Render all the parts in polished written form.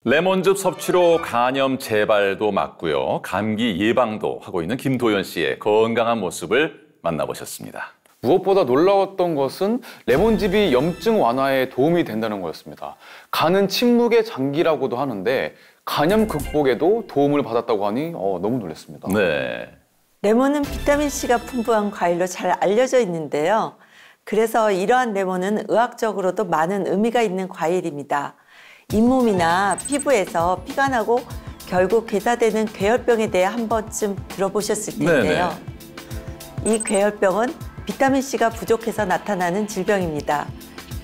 레몬즙 섭취로 간염 재발도 막고요. 감기 예방도 하고 있는 김도연 씨의 건강한 모습을 만나보셨습니다. 무엇보다 놀라웠던 것은 레몬즙이 염증 완화에 도움이 된다는 거였습니다. 간은 침묵의 장기라고도 하는데 간염 극복에도 도움을 받았다고 하니 너무 놀랐습니다. 네. 레몬은 비타민C가 풍부한 과일로 잘 알려져 있는데요. 그래서 이러한 레몬은 의학적으로도 많은 의미가 있는 과일입니다. 잇몸이나 피부에서 피가 나고 결국 괴사되는 괴혈병에 대해 한 번쯤 들어보셨을 텐데요. 이 괴혈병은 비타민C가 부족해서 나타나는 질병입니다.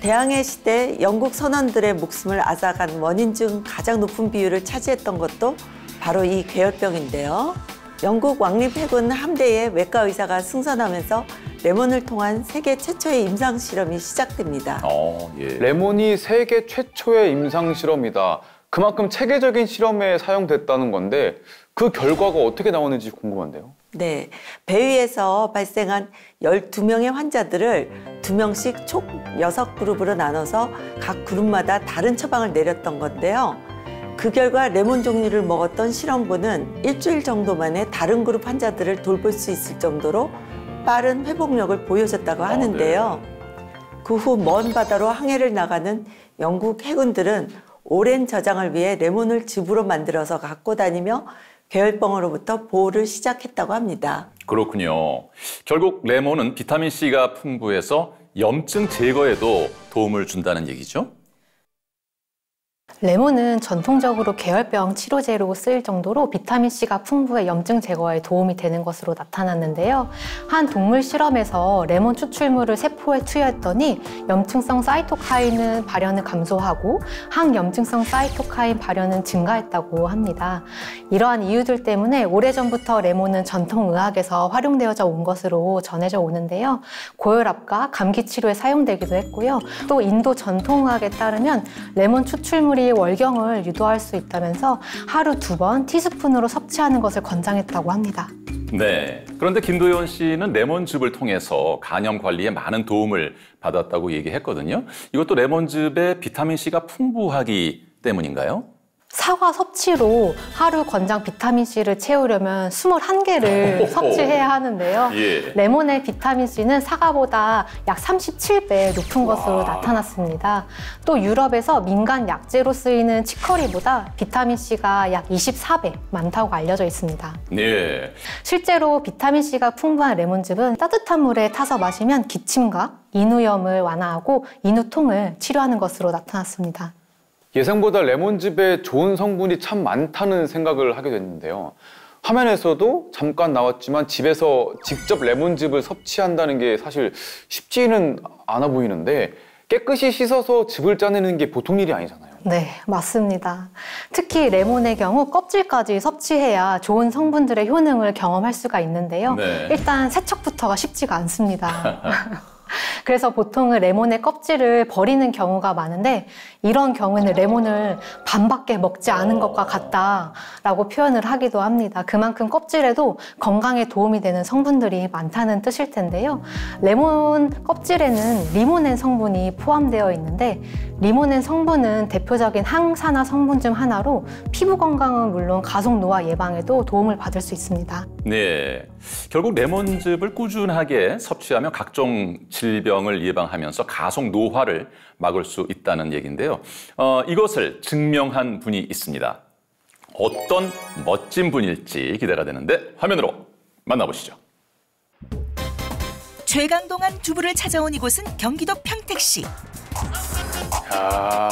대항해 시대 영국 선원들의 목숨을 앗아간 원인 중 가장 높은 비율을 차지했던 것도 바로 이 괴혈병인데요. 영국 왕립해군 함대에 외과 의사가 승선하면서 레몬을 통한 세계 최초의 임상 실험이 시작됩니다. 예. 레몬이 세계 최초의 임상 실험이다. 그만큼 체계적인 실험에 사용됐다는 건데 그 결과가 어떻게 나오는지 궁금한데요. 네, 배 위에서 발생한 12명의 환자들을 2명씩 총 6그룹으로 나눠서 각 그룹마다 다른 처방을 내렸던 건데요. 그 결과 레몬 종류를 먹었던 실험부는 일주일 정도 만에 다른 그룹 환자들을 돌볼 수 있을 정도로 빠른 회복력을 보여줬다고 하는데요. 그 후 먼 바다로 항해를 나가는 영국 해군들은 오랜 저장을 위해 레몬을 즙으로 만들어서 갖고 다니며 괴혈병으로부터 보호를 시작했다고 합니다. 그렇군요. 결국 레몬은 비타민C가 풍부해서 염증 제거에도 도움을 준다는 얘기죠? 레몬은 전통적으로 괴혈병 치료제로 쓰일 정도로 비타민C가 풍부해 염증 제거에 도움이 되는 것으로 나타났는데요. 한 동물 실험에서 레몬 추출물을 세포에 투여했더니 염증성 사이토카인 발현을 감소하고 항염증성 사이토카인 발현은 증가했다고 합니다. 이러한 이유들 때문에 오래전부터 레몬은 전통의학에서 활용되어져 온 것으로 전해져 오는데요. 고혈압과 감기 치료에 사용되기도 했고요. 또 인도 전통의학에 따르면 레몬 추출물이 월경을 유도할 수 있다면서 하루 2번 티스푼으로 섭취하는 것을 권장했다고 합니다. 네. 그런데 김도연 씨는 레몬즙을 통해서 간염 관리에 많은 도움을 받았다고 얘기했거든요. 이것도 레몬즙에 비타민C가 풍부하기 때문인가요? 사과 섭취로 하루 권장 비타민C를 채우려면 21개를 섭취해야 하는데요. 예. 레몬의 비타민C는 사과보다 약 37배 높은 것으로 나타났습니다. 또 유럽에서 민간 약재로 쓰이는 치커리보다 비타민C가 약 24배 많다고 알려져 있습니다. 예. 실제로 비타민C가 풍부한 레몬즙은 따뜻한 물에 타서 마시면 기침과 인후염을 완화하고 인후통을 치료하는 것으로 나타났습니다. 예상보다 레몬즙에 좋은 성분이 참 많다는 생각을 하게 됐는데요. 화면에서도 잠깐 나왔지만 집에서 직접 레몬즙을 섭취한다는 게 사실 쉽지는 않아 보이는데 깨끗이 씻어서 즙을 짜내는 게 보통 일이 아니잖아요. 네, 맞습니다. 특히 레몬의 경우 껍질까지 섭취해야 좋은 성분들의 효능을 경험할 수가 있는데요. 네. 일단 세척부터가 쉽지가 않습니다. 그래서 보통은 레몬의 껍질을 버리는 경우가 많은데 이런 경우에는 레몬을 반밖에 먹지 않은 것과 같다라고 표현을 하기도 합니다. 그만큼 껍질에도 건강에 도움이 되는 성분들이 많다는 뜻일 텐데요. 레몬 껍질에는 리모넨 성분이 포함되어 있는데 리모넨 성분은 대표적인 항산화 성분 중 하나로 피부 건강은 물론 가속 노화 예방에도 도움을 받을 수 있습니다. 네. 결국 레몬즙을 꾸준하게 섭취하면 각종 질병을 예방하면서 가속 노화를 막을 수 있다는 얘기인데요. 이것을 증명한 분이 있습니다. 어떤 멋진 분일지 기대가 되는데 화면으로 만나보시죠. 최강동안 두부를 찾아온 이곳은 경기도 평택시. 야,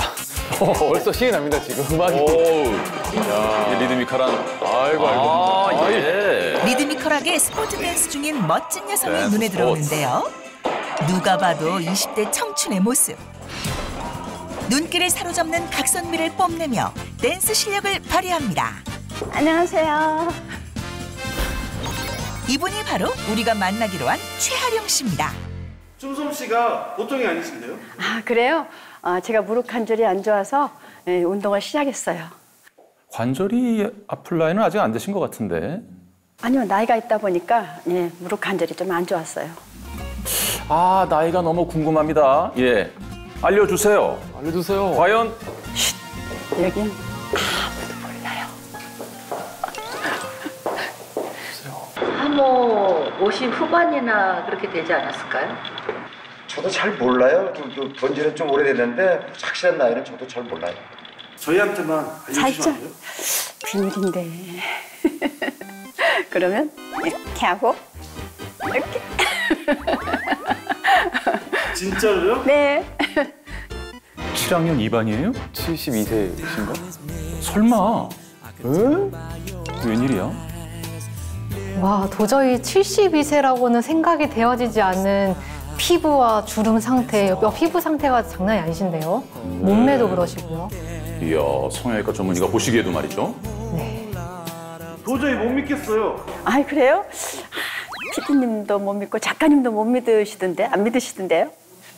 벌써 신이 납니다 지금 음악이. 이 리드미컬한. 아이고. 예. 리드미컬하게 스포츠 댄스 중인 멋진 여성이 댄스 눈에 스포츠. 들어오는데요. 누가 봐도 20대 청춘의 모습. 눈길을 사로잡는 각선미를 뽐내며 댄스 실력을 발휘합니다. 안녕하세요. 이분이 바로 우리가 만나기로 한 최하령 씨입니다. 쫌솜 씨가 보통이 아니신데요? 아, 그래요? 제가 무릎 관절이 안 좋아서 운동을 시작했어요. 관절이 아플 나이는 아직 안 되신 것 같은데. 아니요, 나이가 있다 보니까 무릎 관절이 좀 안 좋았어요. 나이가 너무 궁금합니다. 예, 알려주세요. 알려주세요. 과연 여긴 뭐 50 후반이나 그렇게 되지 않았을까요? 저도 잘 몰라요. 본 지는 좀 오래됐는데 확실한 나이는 저도 잘 몰라요. 저희한테만 알려주시면 안 돼요? 비밀인데. 그러면 이렇게 하고 이렇게. 진짜로요? 네. 7학년 2반이에요? 72세이신가? 설마? 웬일이야? 와, 도저히 72세라고는 생각이 되어지지 않는 피부와 주름 상태, 피부 상태가 장난이 아니신데요. 몸매도 그러시고요. 이야, 성형외과 전문의가 보시기에도 말이죠. 네. 도저히 못 믿겠어요. 아, 그래요? 피디님도 못 믿고 작가님도 못 믿으시던데, 안 믿으시던데요?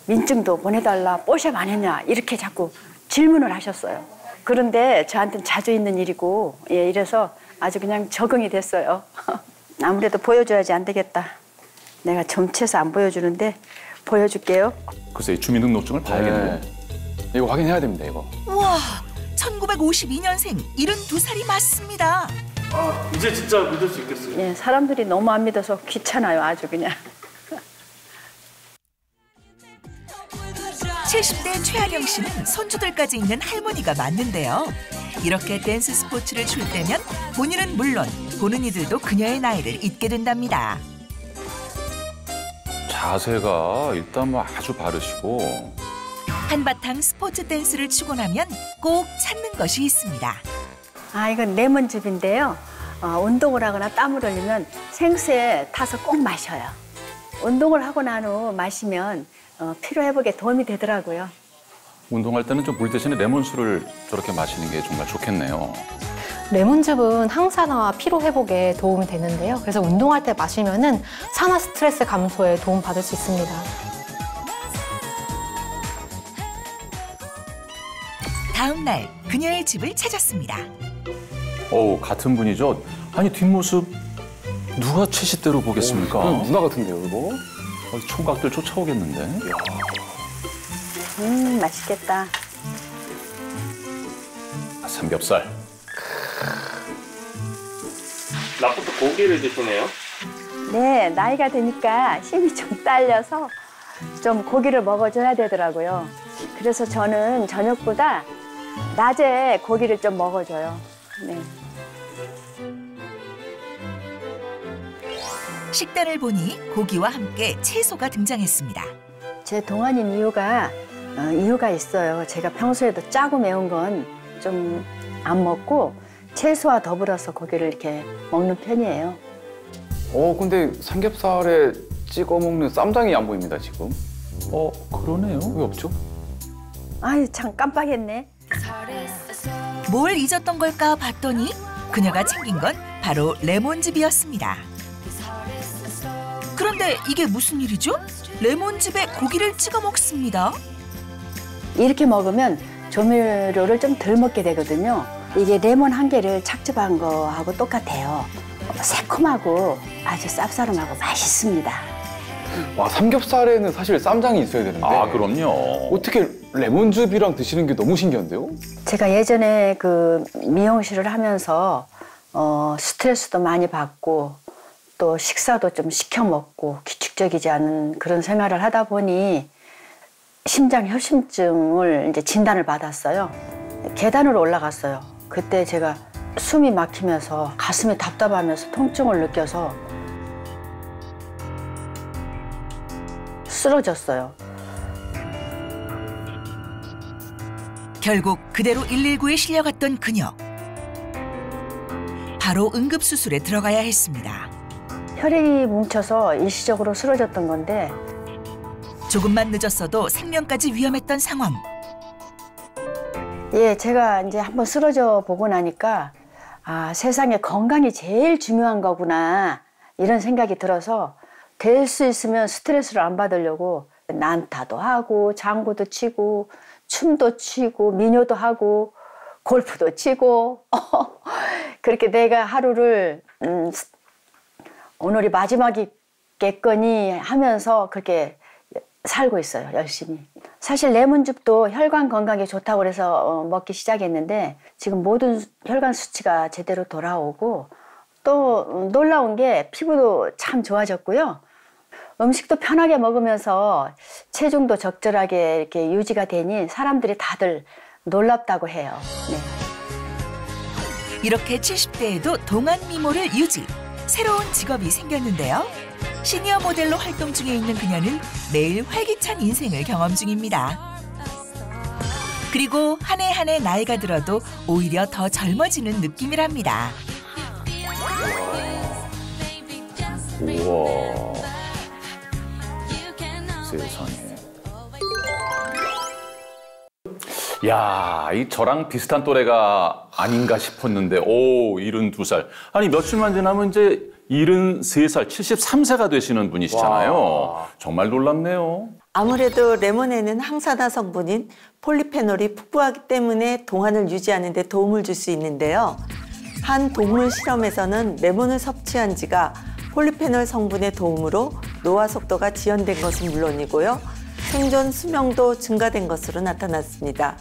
민증도 보내달라, 뽀샵 안 했냐, 이렇게 자꾸 질문을 하셨어요. 그런데 저한테는 자주 있는 일이고, 예, 이래서 아주 그냥 적응이 됐어요. 아무래도 보여줘야지 안 되겠다. 내가 점치해서 안 보여주는데 보여줄게요. 글쎄, 주민등록증을 봐야겠네요. 이거 확인해야 됩니다, 이거. 우와, 1952년생 72살이 맞습니다. 아, 이제 진짜 믿을 수 있겠어요. 예, 사람들이 너무 안 믿어서 귀찮아요, 아주 그냥. 70대 최하령 씨는 손주들까지 있는 할머니가 맞는데요. 이렇게 댄스 스포츠를 출 때면 본인은 물론 보는 이들도 그녀의 나이를 잊게 된답니다. 자세가 일단 뭐 아주 바르시고. 한바탕 스포츠 댄스를 추고 나면 꼭 찾는 것이 있습니다. 아, 이건 레몬즙인데요. 운동을 하거나 땀을 흘리면 생수에 타서 꼭 마셔요. 운동을 하고 난 후 마시면 피로 회복에 도움이 되더라고요. 운동할 때는 좀 물 대신에 레몬수를 저렇게 마시는 게 정말 좋겠네요. 레몬즙은 항산화와 피로 회복에 도움이 되는데요. 그래서 운동할 때 마시면은 산화 스트레스 감소에 도움 받을 수 있습니다. 다음 날 그녀의 집을 찾았습니다. 어우, 같은 분이죠? 아니, 뒷모습 누가 최시대로 보겠습니까? 누나 같은데요, 이거? 총각들 쫓아오겠는데? 맛있겠다. 삼겹살. 낮부터 고기를 드시네요. 네, 나이가 드니까 힘이 좀 딸려서 좀 고기를 먹어줘야 되더라고요. 그래서 저는 저녁보다 낮에 고기를 좀 먹어줘요. 네. 식단을 보니 고기와 함께 채소가 등장했습니다. 제 동안인 이유가 있어요. 제가 평소에도 짜고 매운 건 좀 안 먹고 채소와 더불어서 고기를 이렇게 먹는 편이에요. 근데 삼겹살에 찍어 먹는 쌈장이 안 보입니다, 지금. 그러네요. 왜 없죠? 아유, 참 깜빡했네. 뭘 잊었던 걸까 봤더니 그녀가 챙긴 건 바로 레몬즙이었습니다. 그런데 이게 무슨 일이죠? 레몬즙에 고기를 찍어 먹습니다. 이렇게 먹으면 조미료를 좀 덜 먹게 되거든요. 이게 레몬 한 개를 착즙한 거하고 똑같아요. 새콤하고 아주 쌉싸름하고 맛있습니다. 와, 삼겹살에는 사실 쌈장이 있어야 되는데. 아, 그럼요. 어떻게 레몬즙이랑 드시는 게 너무 신기한데요? 제가 예전에 그 미용실을 하면서 스트레스도 많이 받고 또 식사도 좀 시켜 먹고 규칙적이지 않은 그런 생활을 하다 보니 심장 협심증을 이제 진단을 받았어요. 계단으로 올라갔어요. 그때 제가 숨이 막히면서 가슴이 답답하면서 통증을 느껴서 쓰러졌어요. 결국 그대로 119에 실려갔던 그녀. 바로 응급수술에 들어가야 했습니다. 혈액이 뭉쳐서 일시적으로 쓰러졌던 건데 조금만 늦었어도 생명까지 위험했던 상황. 예, 제가 이제 한번 쓰러져 보고 나니까 아, 세상에 건강이 제일 중요한 거구나 이런 생각이 들어서 될 수 있으면 스트레스를 안 받으려고 난타도 하고 장구도 치고 춤도 추고 민요도 하고 골프도 치고 그렇게 내가 하루를 오늘이 마지막이겠거니 하면서 그렇게 살고 있어요, 열심히. 사실 레몬즙도 혈관 건강에 좋다고 그래서 먹기 시작했는데 지금 모든 혈관 수치가 제대로 돌아오고 또 놀라운 게 피부도 참 좋아졌고요. 음식도 편하게 먹으면서 체중도 적절하게 이렇게 유지가 되니 사람들이 다들 놀랍다고 해요. 네. 이렇게 70대에도 동안 미모를 유지. 새로운 직업이 생겼는데요. 시니어 모델로 활동 중에 있는 그녀는 매일 활기찬 인생을 경험 중입니다. 그리고 한 해 한 해 나이가 들어도 오히려 더 젊어지는 느낌이랍니다. 우와. 세상에. 야, 이 저랑 비슷한 또래가 아닌가 싶었는데, 오, 72살. 아니, 며칠만 지나면 이제 73살, 73세가 되시는 분이시잖아요. 와. 정말 놀랍네요. 아무래도 레몬에는 항산화 성분인 폴리페놀이 풍부하기 때문에 동안을 유지하는 데 도움을 줄 수 있는데요. 한 동물 실험에서는 레몬을 섭취한 지가 폴리페놀 성분의 도움으로 노화 속도가 지연된 것은 물론이고요. 생존 수명도 증가된 것으로 나타났습니다.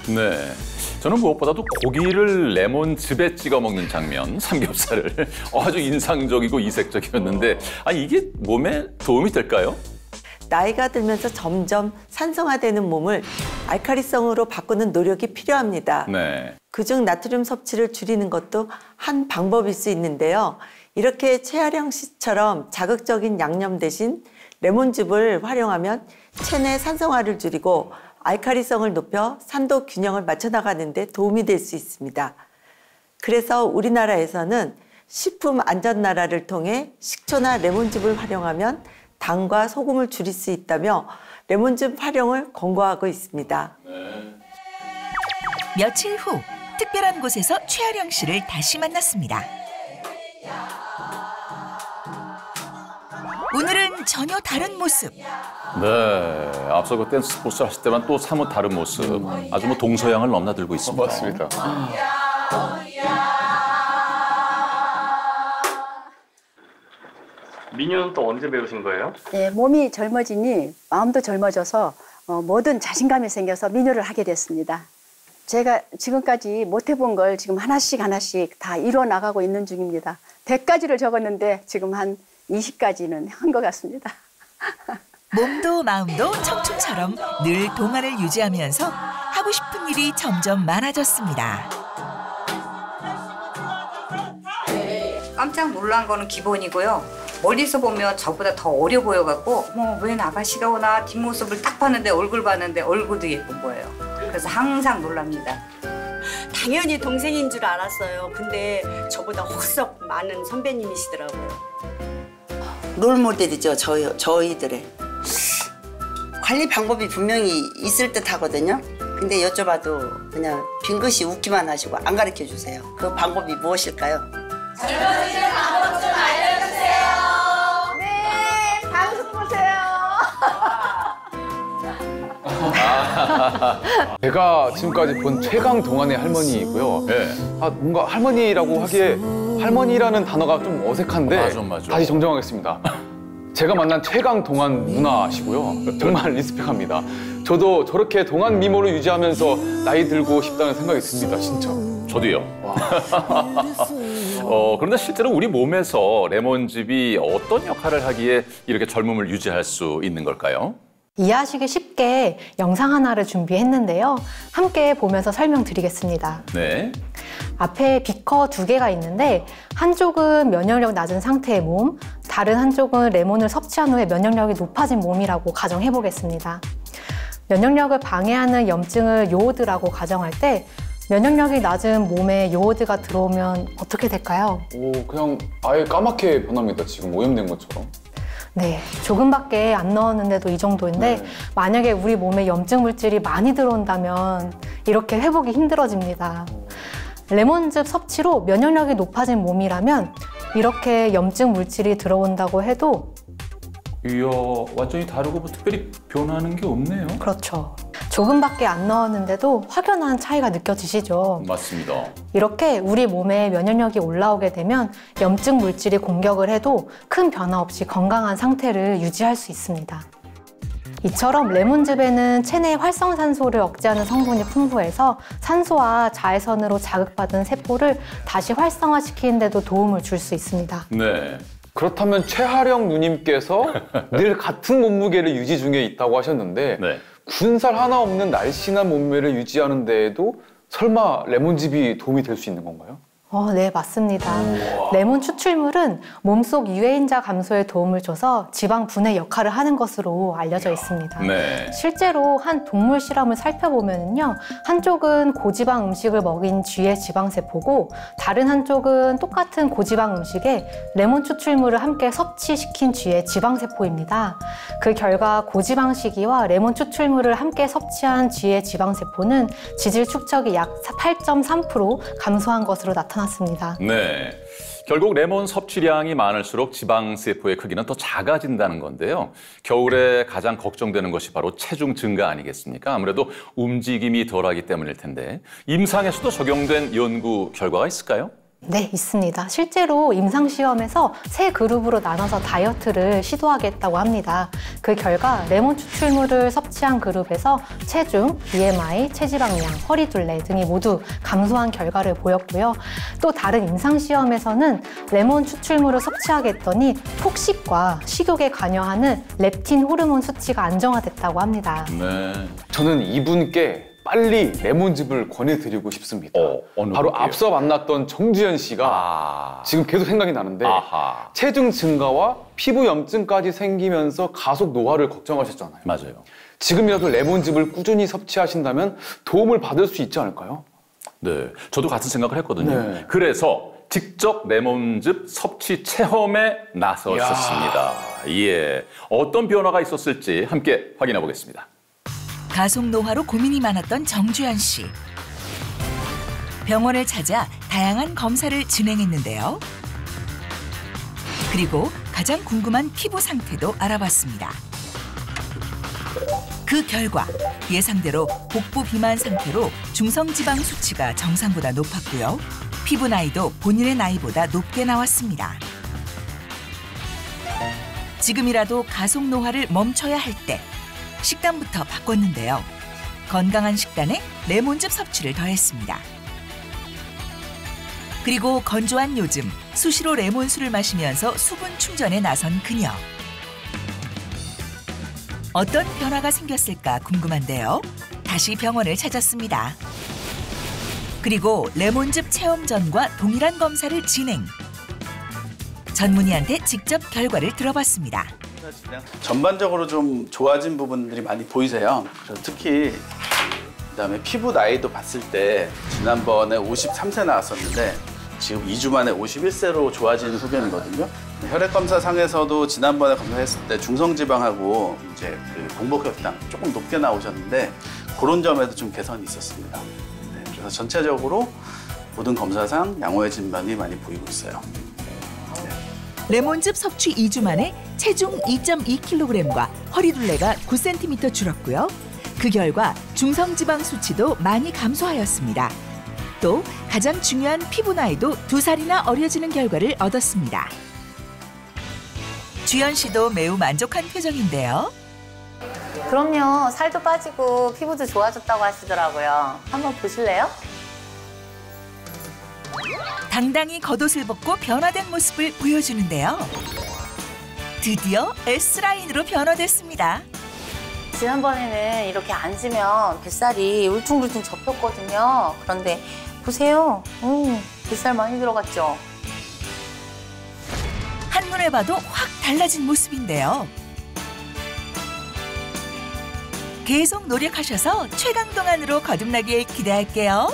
네. 저는 무엇보다도 고기를 레몬즙에 찍어 먹는 장면, 삼겹살을 아주 인상적이고 이색적이었는데, 아니, 이게 몸에 도움이 될까요? 나이가 들면서 점점 산성화되는 몸을 알칼리성으로 바꾸는 노력이 필요합니다. 네. 그중 나트륨 섭취를 줄이는 것도 한 방법일 수 있는데요. 이렇게 최아령 씨처럼 자극적인 양념 대신 레몬즙을 활용하면 체내 산성화를 줄이고 알칼리성을 높여 산도 균형을 맞춰 나가는 데 도움이 될 수 있습니다. 그래서 우리나라에서는 식품 안전 나라를 통해 식초나 레몬즙을 활용하면 당과 소금을 줄일 수 있다며 레몬즙 활용을 권고하고 있습니다. 며칠 후 특별한 곳에서 최아령 씨를 다시 만났습니다. 오늘은 전혀 다른 모습. 네. 앞서 그 댄스 스포츠 하실 때랑 또 사뭇 다른 모습. 아주 뭐 동서양을 넘나들고 있습니다. 맞습니다. 민요는 또 언제 배우신 거예요? 네, 몸이 젊어지니 마음도 젊어져서 뭐든 자신감이 생겨서 민요를 하게 됐습니다. 제가 지금까지 못 해본 걸 지금 하나씩 다 이뤄 나가고 있는 중입니다. 100가지를 적었는데 지금 한 20가지는 한 것 같습니다. 몸도 마음도 청춘처럼 늘 동안을 유지하면서 하고 싶은 일이 점점 많아졌습니다. 깜짝 놀란 거는 기본이고요. 멀리서 보면 저보다 더 어려 보여갖고 웬 아가씨가 오나 뒷모습을 딱 봤는데 얼굴 봤는데 얼굴도 예쁜 거예요. 그래서 항상 놀랍니다. 당연히 동생인 줄 알았어요. 근데 저보다 훨씬 많은 선배님이시더라고요. 롤모델이죠, 저희들의. 관리 방법이 분명히 있을 듯 하거든요. 근데 여쭤봐도 그냥 빙긋이 웃기만 하시고 안 가르쳐 주세요. 그 방법이 무엇일까요? 젊어지는 방법 좀 알려주세요. 네, 방송 보세요. 제가 지금까지 본 최강 동안의 할머니이고요. 네. 뭔가 할머니라고 하기에 할머니라는 단어가 좀 어색한데 맞아. 다시 정정하겠습니다. 제가 만난 최강 동안 누나시고요. 정말 리스펙합니다. 저도 저렇게 동안 미모를 유지하면서 나이 들고 싶다는 생각이 듭니다, 진짜. 저도요. 그런데 실제로 우리 몸에서 레몬즙이 어떤 역할을 하기에 이렇게 젊음을 유지할 수 있는 걸까요? 이해하시기 쉽게 영상 하나를 준비했는데요. 함께 보면서 설명드리겠습니다. 네. 앞에 비커 2개가 있는데 한쪽은 면역력 낮은 상태의 몸, 다른 한쪽은 레몬을 섭취한 후에 면역력이 높아진 몸이라고 가정해 보겠습니다. 면역력을 방해하는 염증을 요오드라고 가정할 때 면역력이 낮은 몸에 요오드가 들어오면 어떻게 될까요? 그냥 아예 까맣게 변합니다. 지금 오염된 것처럼. 네, 조금밖에 안 넣었는데도 이 정도인데 만약에 우리 몸에 염증 물질이 많이 들어온다면 이렇게 회복이 힘들어집니다. 레몬즙 섭취로 면역력이 높아진 몸이라면 이렇게 염증 물질이 들어온다고 해도 이야, 완전히 다르고 뭐 특별히 변하는 게 없네요. 그렇죠. 조금밖에 안 넣었는데도 확연한 차이가 느껴지시죠? 맞습니다. 이렇게 우리 몸에 면역력이 올라오게 되면 염증 물질이 공격을 해도 큰 변화 없이 건강한 상태를 유지할 수 있습니다. 이처럼 레몬즙에는 체내 활성산소를 억제하는 성분이 풍부해서 산소와 자외선으로 자극받은 세포를 다시 활성화시키는 데도 도움을 줄 수 있습니다. 네. 그렇다면 최하령 누님께서 늘 같은 몸무게를 유지 중에 있다고 하셨는데 네. 군살 하나 없는 날씬한 몸매를 유지하는 데에도 설마 레몬즙이 도움이 될 수 있는 건가요? 네, 맞습니다. 레몬 추출물은 몸속 유해인자 감소에 도움을 줘서 지방 분해 역할을 하는 것으로 알려져 있습니다. 네. 실제로 한 동물 실험을 살펴보면요, 한쪽은 고지방 음식을 먹인 쥐의 지방세포고 다른 한쪽은 똑같은 고지방 음식에 레몬 추출물을 함께 섭취시킨 쥐의 지방세포입니다. 그 결과 고지방 식이와 레몬 추출물을 함께 섭취한 쥐의 지방세포는 지질 축적이 약 8.3% 감소한 것으로 나타났습니다. 네. 결국 레몬 섭취량이 많을수록 지방세포의 크기는 더 작아진다는 건데요. 겨울에 가장 걱정되는 것이 바로 체중 증가 아니겠습니까? 아무래도 움직임이 덜하기 때문일 텐데 임상에서도 적용된 연구 결과가 있을까요? 네, 있습니다. 실제로 임상시험에서 세 그룹으로 나눠서 다이어트를 시도하겠다고 합니다. 그 결과 레몬 추출물을 섭취한 그룹에서 체중, BMI, 체지방량, 허리둘레 등이 모두 감소한 결과를 보였고요. 또 다른 임상시험에서는 레몬 추출물을 섭취하게 했더니 폭식과 식욕에 관여하는 렙틴 호르몬 수치가 안정화됐다고 합니다. 네. 저는 이분께 빨리 레몬즙을 권해드리고 싶습니다. 바로 분께요? 앞서 만났던 정주현 씨가 지금 계속 생각이 나는데 체중 증가와 피부 염증까지 생기면서 가속 노화를 걱정하셨잖아요. 맞아요. 지금이라도 레몬즙을 꾸준히 섭취하신다면 도움을 받을 수 있지 않을까요? 네, 저도 같은 생각을 했거든요. 네. 그래서 직접 레몬즙 섭취 체험에 나섰습니다. 예, 어떤 변화가 있었을지 함께 확인해 보겠습니다. 가속 노화로 고민이 많았던 정주현 씨. 병원을 찾아 다양한 검사를 진행했는데요. 그리고 가장 궁금한 피부 상태도 알아봤습니다. 그 결과 예상대로 복부 비만 상태로 중성지방 수치가 정상보다 높았고요. 피부 나이도 본인의 나이보다 높게 나왔습니다. 지금이라도 가속 노화를 멈춰야 할 때 식단부터 바꿨는데요. 건강한 식단에 레몬즙 섭취를 더했습니다. 그리고 건조한 요즘 수시로 레몬수를 마시면서 수분 충전에 나선 그녀. 어떤 변화가 생겼을까 궁금한데요. 다시 병원을 찾았습니다. 그리고 레몬즙 체험 전과 동일한 검사를 진행. 전문의한테 직접 결과를 들어봤습니다. 전반적으로 좀 좋아진 부분들이 많이 보이세요. 그래서 특히 그다음에 피부 나이도 봤을 때 지난번에 53세 나왔었는데 지금 2주 만에 51세로 좋아진 소견이거든요. 혈액 검사 상에서도 지난번에 검사했을 때 중성지방하고 이제 그 공복혈당 조금 높게 나오셨는데 그런 점에도 좀 개선이 있었습니다. 네, 그래서 전체적으로 모든 검사상 양호해진 면이 많이 보이고 있어요. 레몬즙 섭취 2주 만에 체중 2.2kg과 허리둘레가 9cm 줄었고요. 그 결과 중성지방 수치도 많이 감소하였습니다. 또 가장 중요한 피부 나이도 2살이나 어려지는 결과를 얻었습니다. 주연 씨도 매우 만족한 표정인데요. 그럼요. 살도 빠지고 피부도 좋아졌다고 하시더라고요. 한번 보실래요? 당당히 겉옷을 벗고 변화된 모습을 보여주는데요. 드디어 S라인으로 변화됐습니다. 지난번에는 이렇게 앉으면 뱃살이 울퉁불퉁 접혔거든요. 그런데 보세요. 뱃살 많이 들어갔죠? 한눈에 봐도 확 달라진 모습인데요. 계속 노력하셔서 최강동안으로 거듭나길 기대할게요.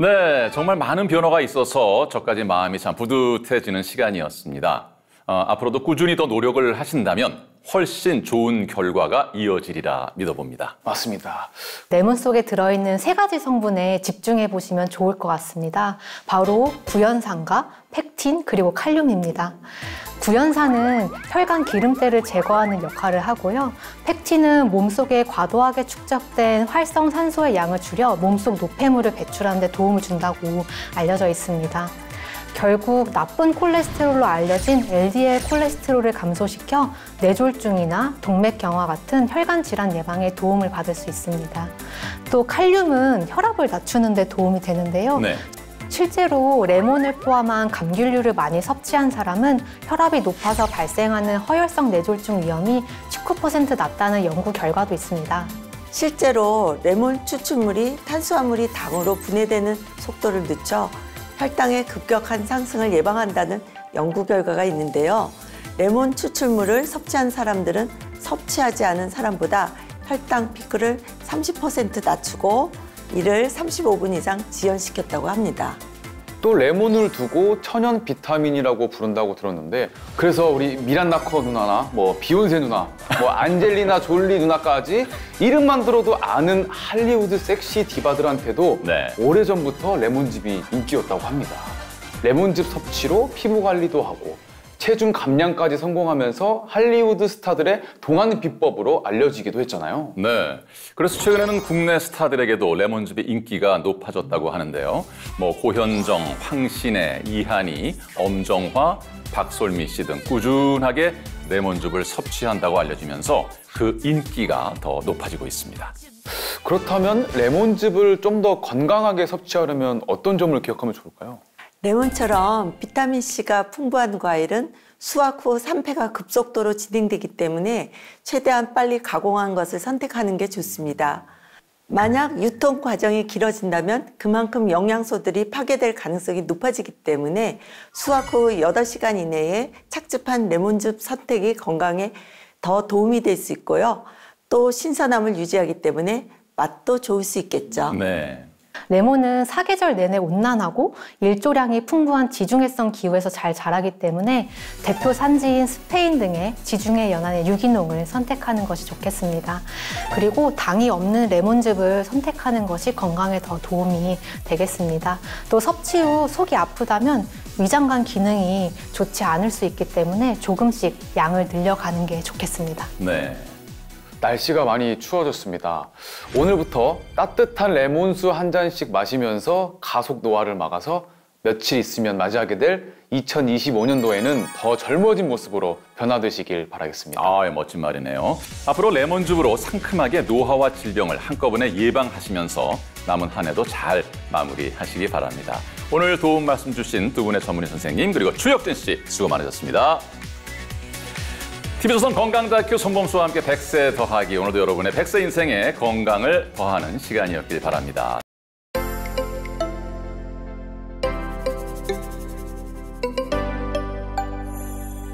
네, 정말 많은 변화가 있어서 저까지 마음이 참 뿌듯해지는 시간이었습니다. 앞으로도 꾸준히 더 노력을 하신다면 훨씬 좋은 결과가 이어지리라 믿어봅니다. 맞습니다. 레몬 속에 들어있는 3가지 성분에 집중해 보시면 좋을 것 같습니다. 바로 구연산과 펙틴 그리고 칼륨입니다. 구연산은 혈관 기름때를 제거하는 역할을 하고요. 펙틴은 몸속에 과도하게 축적된 활성산소의 양을 줄여 몸속 노폐물을 배출하는 데 도움을 준다고 알려져 있습니다. 결국 나쁜 콜레스테롤로 알려진 LDL 콜레스테롤을 감소시켜 뇌졸중이나 동맥경화 같은 혈관 질환 예방에 도움을 받을 수 있습니다. 또 칼륨은 혈압을 낮추는 데 도움이 되는데요. 네. 실제로 레몬을 포함한 감귤류를 많이 섭취한 사람은 혈압이 높아서 발생하는 허혈성 뇌졸중 위험이 19% 낮다는 연구 결과도 있습니다. 실제로 레몬 추출물이 탄수화물이 당으로 분해되는 속도를 늦춰 혈당의 급격한 상승을 예방한다는 연구 결과가 있는데요. 레몬 추출물을 섭취한 사람들은 섭취하지 않은 사람보다 혈당 피크를 30% 낮추고 이를 35분 이상 지연시켰다고 합니다. 또 레몬을 두고 천연 비타민이라고 부른다고 들었는데 그래서 우리 미란나커 누나나 뭐 비욘세 누나, 뭐 안젤리나 졸리 누나까지 이름만 들어도 아는 할리우드 섹시 디바들한테도 오래전부터 레몬즙이 인기였다고 합니다. 레몬즙 섭취로 피부 관리도 하고 체중 감량까지 성공하면서 할리우드 스타들의 동안 비법으로 알려지기도 했잖아요. 네. 그래서 최근에는 국내 스타들에게도 레몬즙의 인기가 높아졌다고 하는데요. 뭐 고현정, 황신혜, 이한희, 엄정화, 박솔미 씨 등 꾸준하게 레몬즙을 섭취한다고 알려지면서 그 인기가 더 높아지고 있습니다. 그렇다면 레몬즙을 좀 더 건강하게 섭취하려면 어떤 점을 기억하면 좋을까요? 레몬처럼 비타민C가 풍부한 과일은 수확 후 산패가 급속도로 진행되기 때문에 최대한 빨리 가공한 것을 선택하는 게 좋습니다. 만약 유통 과정이 길어진다면 그만큼 영양소들이 파괴될 가능성이 높아지기 때문에 수확 후 8시간 이내에 착즙한 레몬즙 선택이 건강에 더 도움이 될 수 있고요. 또 신선함을 유지하기 때문에 맛도 좋을 수 있겠죠. 네. 레몬은 사계절 내내 온난하고 일조량이 풍부한 지중해성 기후에서 잘 자라기 때문에 대표 산지인 스페인 등의 지중해 연안의 유기농을 선택하는 것이 좋겠습니다. 그리고 당이 없는 레몬즙을 선택하는 것이 건강에 더 도움이 되겠습니다. 또 섭취 후 속이 아프다면 위장관 기능이 좋지 않을 수 있기 때문에 조금씩 양을 늘려가는 게 좋겠습니다. 네. 날씨가 많이 추워졌습니다. 오늘부터 따뜻한 레몬수 한 잔씩 마시면서 가속 노화를 막아서 며칠 있으면 맞이하게 될 2025년도에는 더 젊어진 모습으로 변화되시길 바라겠습니다. 멋진 말이네요. 앞으로 레몬즙으로 상큼하게 노화와 질병을 한꺼번에 예방하시면서 남은 한 해도 잘 마무리하시기 바랍니다. 오늘 도움 말씀 주신 두 분의 전문의 선생님 그리고 추혁진 씨 수고 많으셨습니다. TV조선 건강다큐 손범수와 함께 100세 더하기 오늘도 여러분의 100세 인생에 건강을 더하는 시간이었길 바랍니다.